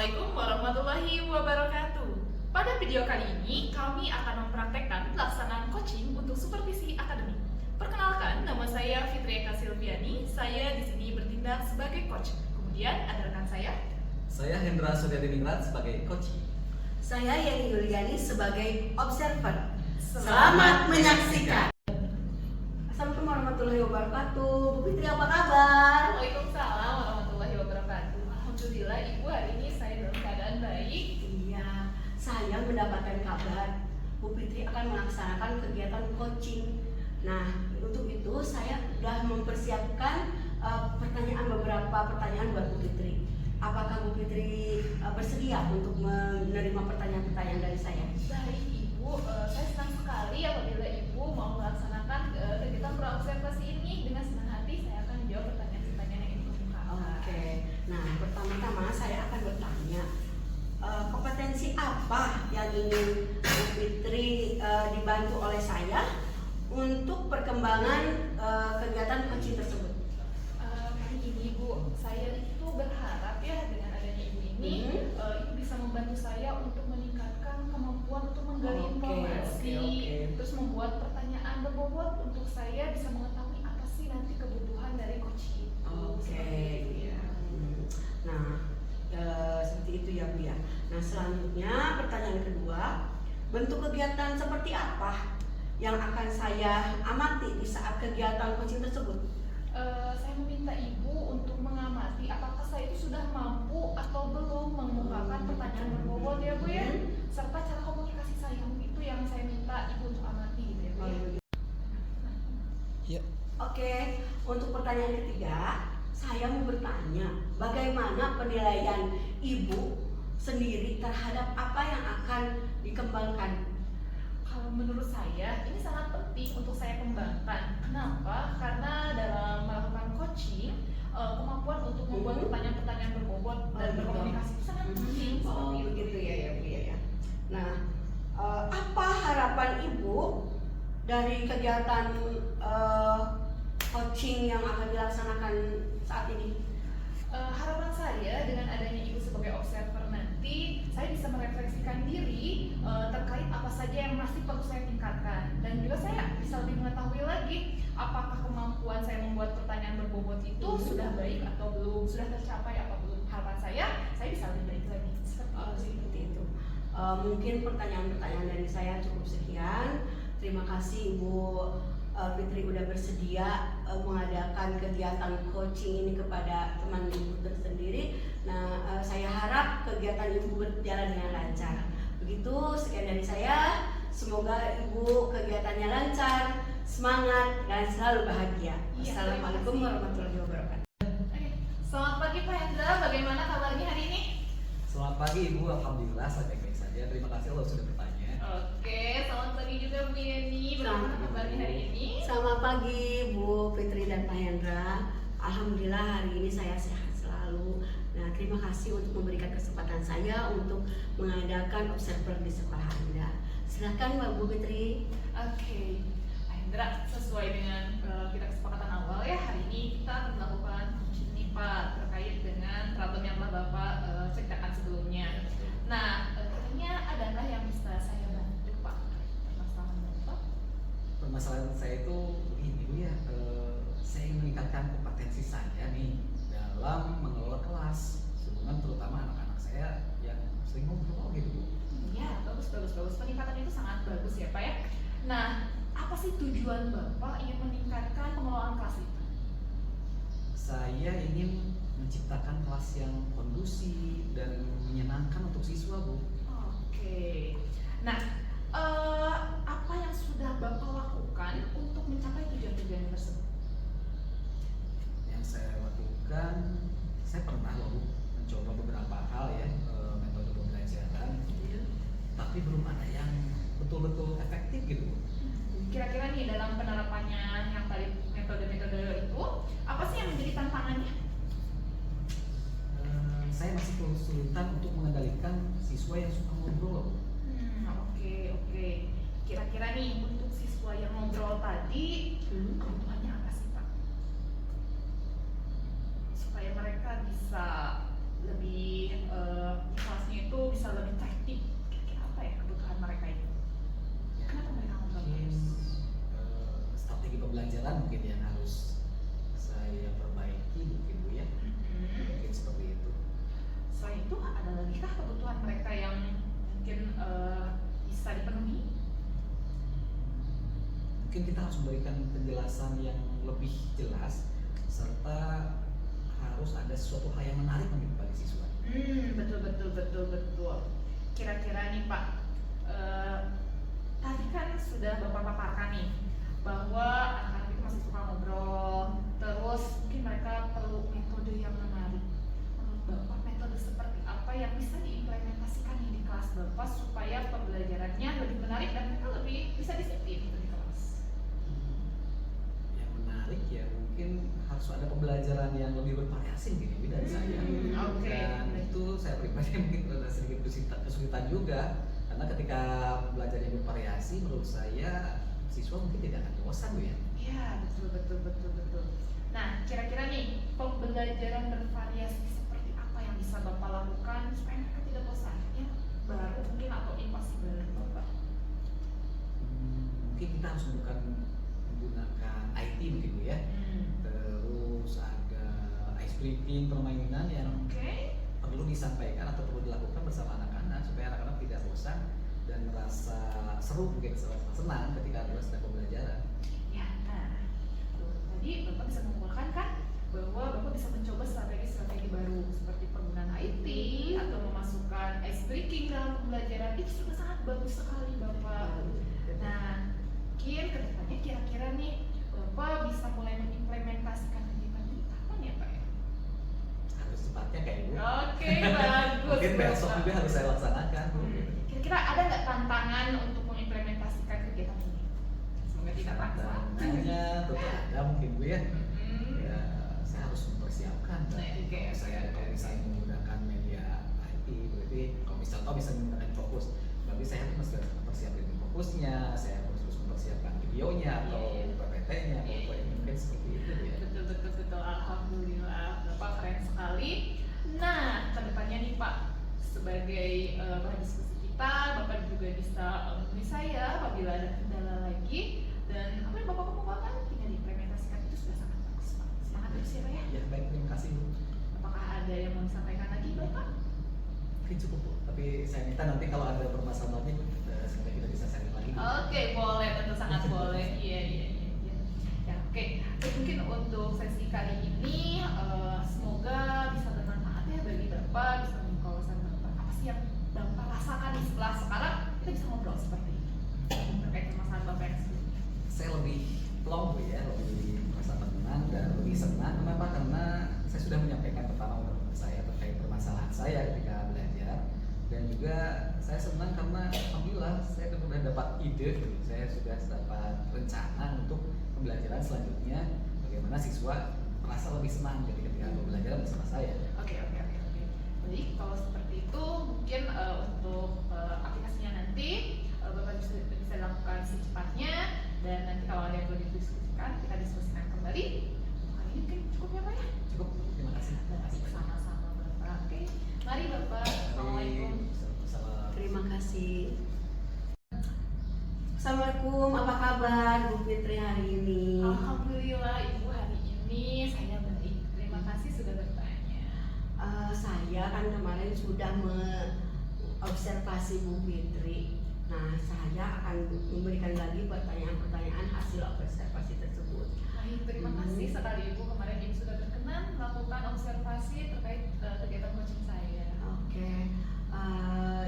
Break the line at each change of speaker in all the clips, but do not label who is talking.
Assalamualaikum warahmatullahi wabarakatuh. Pada video kali ini, kami akan mempraktekkan pelaksanaan coaching untuk supervisi akademik. Perkenalkan, nama saya Fitri Eka Silviani. Saya di sini bertindak sebagai coach. Kemudian ada rekan
Saya Hendra Suryadiningrat sebagai coach.
Saya Yeni Yuliani sebagai observer. Selamat menyaksikan. Assalamualaikum warahmatullahi wabarakatuh. Bu Fitri, apa kabar?
Waalaikumsalam warahmatullahi wabarakatuh. Alhamdulillah Ibu, hari ini saya dalam keadaan baik.
Iya, saya mendapatkan kabar Bu Fitri akan melaksanakan kegiatan coaching. Nah, untuk itu saya sudah mempersiapkan beberapa pertanyaan buat Bu Fitri. Apakah Bu Fitri bersedia untuk menerima pertanyaan-pertanyaan dari saya?
Baik Ibu, saya senang sekali apabila Ibu mau melaksanakan kegiatan praobservasi ini. Dengan senang hati saya akan menjawab pertanyaan-pertanyaan yang dikemukakan.
Oke, nah pertama-tama saya akan bertanya, kompetensi apa yang ingin Bu Fitri dibantu oleh saya untuk perkembangan kegiatan coaching tersebut?
Kali ini Bu, saya itu berharap ya dengan adanya Ibu ini, Ibu bisa membantu saya untuk meningkatkan kemampuan untuk menggali informasi, terus membuat pertanyaan berbobot untuk saya bisa mengetahui apa sih nanti kebutuhan dari coaching itu. Seperti itu ya.
Nah, seperti itu ya Bu ya. Nah, selanjutnya pertanyaan kedua, bentuk kegiatan seperti apa yang akan saya amati di saat kegiatan coaching tersebut?
Saya meminta Ibu untuk mengamati apakah saya itu sudah mampu atau belum mengemukakan pertanyaan berbobot ya Bu ya, serta cara komunikasi saya itu yang saya minta Ibu untuk amati gitu ya Bu ya.
Ya.
Oke, untuk pertanyaan ketiga, saya mau bertanya, bagaimana penilaian Ibu sendiri terhadap apa yang akan dikembangkan?
Kalau menurut saya ini sangat penting untuk saya kembangkan. Kenapa? Karena dalam melakukan coaching, kemampuan untuk membuat pertanyaan-pertanyaan berbobot dan berkomunikasi itu sangat penting.
Oh, begitu ya Bu ya. Nah, apa harapan Ibu dari kegiatan coaching yang akan dilaksanakan saat ini?
Harapan saya dengan adanya Ibu sebagai observer nanti, saya bisa merefleksikan diri terkait apa saja yang masih perlu saya tingkatkan, dan juga saya bisa lebih mengetahui lagi apakah kemampuan saya membuat pertanyaan berbobot itu sudah baik atau belum, sudah tercapai apa belum. Harapan saya bisa lebih baik lagi.
Seperti itu. Mungkin pertanyaan-pertanyaan dari saya cukup sekian. Terima kasih Ibu Fitri udah bersedia mengadakan kegiatan coaching ini kepada teman Ibu tersendiri. Nah, saya harap kegiatan Ibu berjalan dengan lancar. Begitu, sekian dari saya. Semoga Ibu kegiatannya lancar, semangat, dan selalu bahagia. Assalamualaikum warahmatullahi wabarakatuh.
Selamat pagi Pak Hendra, bagaimana kabarnya hari ini?
Selamat pagi Ibu, alhamdulillah saya baik-baik saja. Terima kasih Allah sudah bertanya.
Oke, selamat pagi juga Bu Yeni. Bagaimana kabarnya hari ini?
Selamat pagi Bu Fitri dan Pak Hendra. Alhamdulillah hari ini saya sehat selalu. Nah, terima kasih untuk memberikan kesempatan saya untuk mengadakan observer di sekolah Anda. Silakan Bu Fitri.
Oke, Pak Hendra, sesuai dengan kita kesepakatan awal ya, hari ini kita akan melakukan coaching nih Pak terkait dengan problem yang telah Bapak ceritakan sebelumnya. Nah, katanya adalah yang bisa saya bantu Pak permasalahan Bapak.
Permasalahan saya itu begini Bu ya, saya ingin meningkatkan kompetensi saya nih dalam mengelola kelas, hubungan terutama anak-anak saya yang sering ngobrol gitu Bu.
Iya, bagus. Peningkatan itu sangat bagus ya Pak ya. Nah, apa sih tujuan Bapak ingin meningkatkan pengelolaan kelas itu?
Saya ingin menciptakan kelas yang kondusif dan menyenangkan untuk siswa Bu.
Oke. Nah, apa yang sudah Bapak lakukan untuk mencapai tujuan-tujuan tersebut?
Yang saya lakukan, saya pernah loh Bu mencoba beberapa hal ya, metode pembelajaran, tapi belum ada yang betul-betul efektif gitu Bu.
Kira-kira nih dalam penerapannya yang tadi metode-metode itu, apa sih yang menjadi tantangannya?
Saya masih kesulitan untuk mengendalikan siswa yang suka ngobrol.
Oke. Kira-kira nih untuk siswa yang ngobrol tadi, kebutuhannya apa sih Pak? Supaya mereka bisa lebih
strategi pembelajaran mungkin yang harus saya perbaiki mungkin Bu ya. Mungkin seperti itu.
Selain itu ada lagi kah kebutuhan mereka yang mungkin bisa dipenuhi?
Mungkin kita harus memberikan penjelasan yang lebih jelas serta harus ada sesuatu hal yang menarik mungkin bagi siswa.
Betul. Kira-kira nih Pak, tadi kan sudah Bapak paparkan nih bahwa anak-anak itu masih suka ngobrol, terus mungkin mereka perlu metode yang menarik. Menurut Bapak metode seperti apa yang bisa diimplementasikan nih di kelas Bapak supaya pembelajarannya lebih menarik dan mereka lebih bisa disiplin di kelas?
Yang menarik ya mungkin harus ada pembelajaran yang lebih bervariasi gitu dari saya.
Oke.
Dan itu saya pribadi mungkin ada sedikit kesulitan juga karena ketika belajar yang bervariasi menurut saya siswa mungkin tidak akan bosan Bu ya.
Iya, betul. Nah, kira-kira nih pembelajaran bervariasi seperti apa yang bisa Bapak lakukan supaya mereka tidak bosan? Yang baru mungkin atau inovasi baru Bapak?
Mungkin kita harus menggunakan IT mungkin Bu ya. Terus ada ice breaking permainan yang
Oke.
perlu disampaikan atau perlu dilakukan bersama anak-anak supaya anak-anak tidak bosan dan merasa seru mungkin senang ketika sedang pembelajaran.
Ya, nah, tuh, tadi Bapak bisa mengumpulkan kan bahwa Bapak bisa mencoba strategi-strategi baru seperti penggunaan IT atau memasukkan ice breaking dalam pembelajaran. Itu sudah sangat bagus sekali Bapak. Nah, mungkin kedepannya kira-kira nih Bapak bisa mulai mengimplementasikan kegiatan ini kapan ya Pak ya?
Harus cepatnya kayak Bu.
Oke, bagus.
Mungkin besok
Bapak.
juga harus saya laksanakan Bu.
Kira-kira ada nggak tantangan untuk mengimplementasikan kegiatan ini? Semoga tidak paksa.
Tantangannya tentu ada mungkin Bu ya.
Hmm.
Ya, saya harus mempersiapkan.
Oke.
Kalau misalnya menggunakan media IT, berarti kalau misalnya bisa menggunakan fokus, berarti saya harus mempersiapkan fokusnya, saya harus mempersiapkan videonya atau
Iya.
PPT-nya, pokoknya mungkin seperti itu ya.
Betul. Alhamdulillah, Bapak keren sekali. Nah, kedepannya nih Pak, sebagai bahan diskusi kita, Bapak juga bisa menghubungi saya apabila ada kendala lagi. Dan apa yang Bapak kemukakan tinggal diimplementasikan itu sudah sangat bagus Pak. Semangat terus ya Pak ya.
Ya baik, terima kasih Bu.
Apakah ada yang mau disampaikan lagi Bapak?
Mungkin cukup Bu, tapi saya minta nanti kalau ada permasalahan lagi semoga kita bisa sharing lagi.
Oke, boleh, tentu sangat boleh. Iya. Ya, oke. Terus mungkin untuk sesi kali ini semoga bisa bermanfaat ya bagi Bapak, bisa membuka wawasan Bapak. Apa sih yang Bapak rasakan nih setelah sekarang kita bisa ngobrol seperti ini terkait permasalahan Bapak yang sebelumnya?
Saya lebih plong Bu ya, lebih merasa tenang dan lebih senang. Kenapa? Karena saya sudah menyampaikan pertama ungkapan saya terkait permasalahan saya ketika belajar, dan juga saya senang karena alhamdulillah saya sudah dapat ide, saya sudah dapat rencana untuk pembelajaran selanjutnya bagaimana siswa merasa lebih senang ketika pembelajaran bersama saya.
Oke. Baik, kalau seperti itu mungkin untuk aplikasinya nanti Bapak bisa lakukan secepatnya, dan nanti kalau ada yang perlu didiskusikan kita diskusikan kembali. Untuk kali ini mungkin cukup ya Pak ya?
Cukup, terima kasih.
Baik, sama-sama Bapak. Oke, mari Bapak. Assalamualaikum.
Salam.
Terima kasih. Assalamualaikum, apa kabar Bu Fitri hari ini?
Alhamdulillah Ibu, hari ini saya baik. Terima kasih sudah bertanya.
Saya kan kemarin sudah mengobservasi Bu Fitri. Nah, saya akan memberikan lagi pertanyaan-pertanyaan hasil observasi tersebut.
Baik, terima kasih sekali Ibu. Kemarin Ibu sudah berkenan melakukan observasi terkait kegiatan coaching saya.
Oke,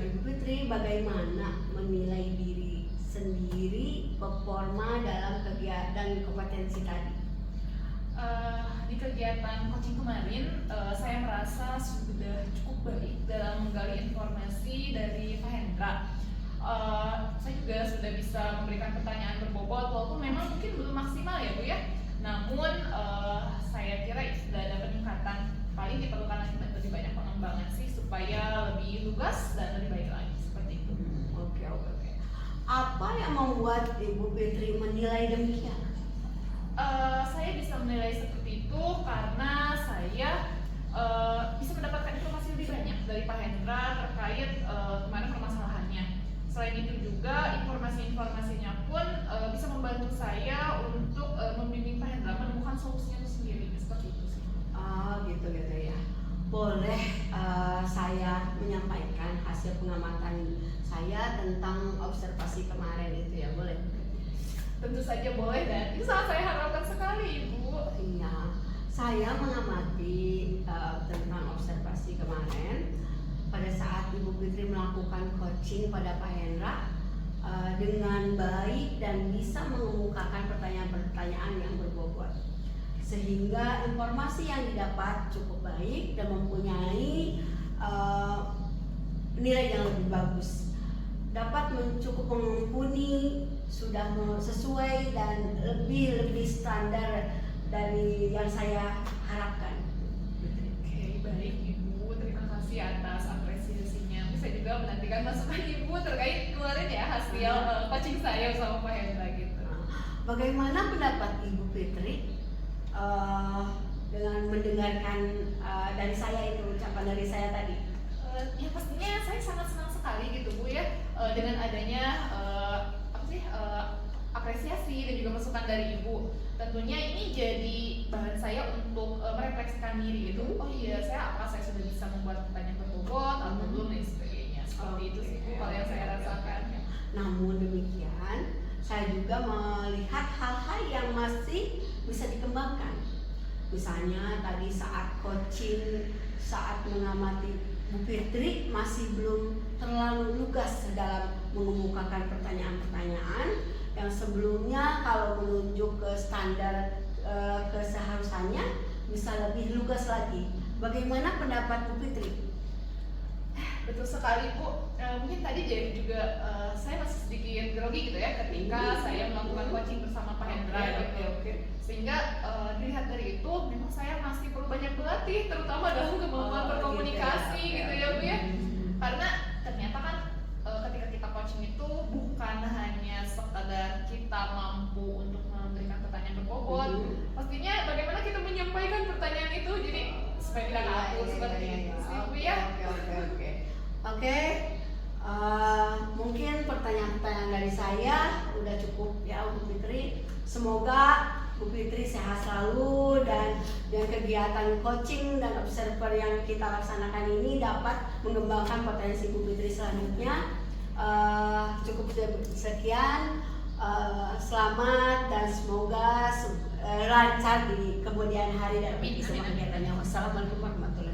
Ibu Fitri bagaimana menilai diri sendiri performa dalam kegiatan kompetensi tadi?
Di kegiatan coaching kemarin, saya merasa sudah cukup baik dalam menggali informasi dari Pak Hendra. Saya juga sudah bisa memberikan pertanyaan berbobot, walaupun memang mungkin belum maksimal ya Bu ya. Namun saya kira itu sudah ada peningkatan. Paling diperlukan lagi lebih banyak pengembangan sih supaya lebih lugas dan lebih baik lagi seperti itu.
Oke. Apa yang membuat Ibu Fitri menilai demikian?
Saya bisa menilai seperti itu karena saya bisa mendapatkan informasi lebih banyak dari Pak Hendra terkait kemarin permasalahannya. Selain itu juga informasi-informasinya pun bisa membantu saya untuk menemukan solusinya itu sendiri, seperti itu sih.
Gitu ya. Boleh saya menyampaikan hasil pengamatan saya tentang observasi kemarin itu ya, boleh?
Tentu saja boleh, dan itu sangat saya harapkan sekali, Ibu.
Iya, saya mengamati tentang observasi kemarin pada saat Ibu Fitri melakukan coaching pada Pak Hendra dengan baik dan bisa mengemukakan pertanyaan-pertanyaan yang berbobot, sehingga informasi yang didapat cukup baik dan mempunyai nilai yang lebih bagus, dapat cukup mumpuni, sudah sesuai dan lebih standar dari yang saya harapkan.
Oke, baik Ibu, terima kasih atas apresiasinya. Bisa juga menantikan masukan Ibu terkait kemarin ya hasil coaching saya bersama Pak Hendra gitu.
Bagaimana pendapat Ibu Fitri dengan mendengarkan dari saya itu, ucapan dari saya tadi?
Ya pastinya saya sangat senang sekali gitu Bu ya, dengan adanya apresiasi dan juga masukan dari Ibu. Tentunya ini jadi bahan saya untuk merefleksikan diri gitu. Oh iya, apakah saya sudah bisa membuat pertanyaan berbobot atau belum dan sebagainya. Seperti itu sih Bu kalau yang saya rasakan.
Namun demikian, saya juga melihat hal-hal yang masih bisa dikembangkan. Misalnya tadi saat coaching, saat mengamati Bu Fitri masih belum terlalu lugas dalam mengemukakan pertanyaan-pertanyaan yang sebelumnya kalau menunjuk ke standar keseharusannya bisa lebih lugas lagi. Bagaimana pendapat Bu Fitri?
Betul sekali Bu. Mungkin tadi jadi juga saya masih sedikit grogi gitu ya ketika saya melakukan coaching bersama Pak Hendra gitu. Sehingga dilihat dari itu memang saya masih perlu banyak berlatih, terutama dalam kemampuan berkomunikasi gitu ya Bu ya. Karena ternyata kan ketika kita coaching itu bukan hanya sekadar kita mampu untuk memberikan pertanyaan berbobot, pastinya bagaimana kita menyampaikan pertanyaan itu jadi supaya tidak kaku seperti itu sih Bu ya.
Oke. Mungkin pertanyaan-pertanyaan dari saya udah cukup ya Bu Fitri. Semoga Bu Fitri sehat selalu dan kegiatan coaching dan observer yang kita laksanakan ini dapat mengembangkan potensi Bu Fitri selanjutnya. Cukup sekian. Selamat dan semoga lancar di kemudian hari dan bersama kegiatannya. Wassalamualaikum warahmatullahi wabarakatuh.